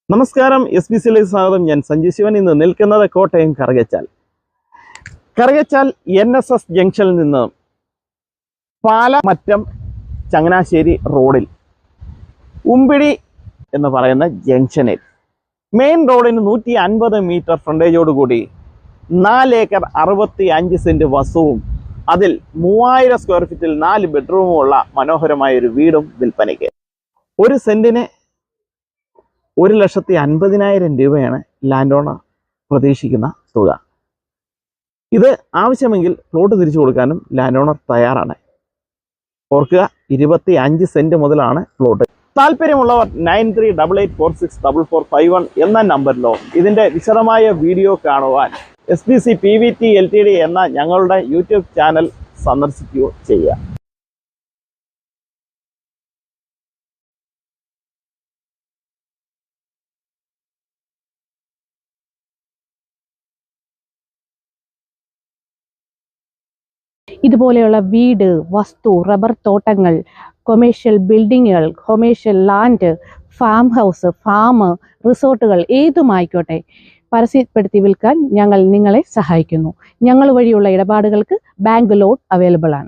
നമസ്കാരം, SBCയിലേക്ക് സ്വാഗതം. ഞാൻ സഞ്ജു ശിവൻ. ഇന്ന് നിൽക്കുന്നത് കോട്ടയം കറുകച്ചാൽ NSS ജംഗ്ഷനിൽ നിന്ന് പാലമറ്റം ചങ്ങനാശ്ശേരി റോഡിൽ ഉമ്പിടി എന്ന് പറയുന്ന ജംഗ്ഷനിൽ മെയിൻ റോഡിന് 150 മീറ്റർ ഫ്രണ്ടേജോടുകൂടി 4 ഏക്കർ 65 സെൻറ്റ് വസ്തുവും അതിൽ 3000 സ്ക്വയർ ഫീറ്റിൽ 4 ബെഡ്റൂമുമുള്ള മനോഹരമായ ഒരു വീടും വിൽപ്പനയ്ക്ക്. ഒരു സെൻറ്റിന് 1,50,000 രൂപയാണ് ലാൻഡ് ഓണർ പ്രതീക്ഷിക്കുന്ന തുക. ഇത് ആവശ്യമെങ്കിൽ പ്ലോട്ട് തിരിച്ചു കൊടുക്കാനും ലാൻഡ് ഓണർ തയ്യാറാണ്. ഓർക്കുക, 25 സെൻറ്റ് മുതലാണ് പ്ലോട്ട്. താല്പര്യമുള്ളവർ 9388464451 എന്ന നമ്പറിലോ ഇതിൻ്റെ വിശദമായ വീഡിയോ കാണുവാൻ SBC PVT Ltd എന്ന ഞങ്ങളുടെ യൂട്യൂബ് ചാനൽ സന്ദർശിക്കുകയോ ചെയ്യുക. ഇതുപോലെയുള്ള വീട്, വസ്തു, റബ്ബർ തോട്ടങ്ങൾ, കൊമേഴ്ഷ്യൽ ബിൽഡിങ്ങുകൾ, commercial land, farm house, farm, റിസോർട്ടുകൾ ഏതുമായിക്കോട്ടെ പരസ്യപ്പെടുത്തി വിൽക്കാൻ ഞങ്ങൾ നിങ്ങളെ സഹായിക്കുന്നു. ഞങ്ങൾ വഴിയുള്ള ഇടപാടുകൾക്ക് ബാങ്ക് ലോൺ അവൈലബിൾ ആണ്.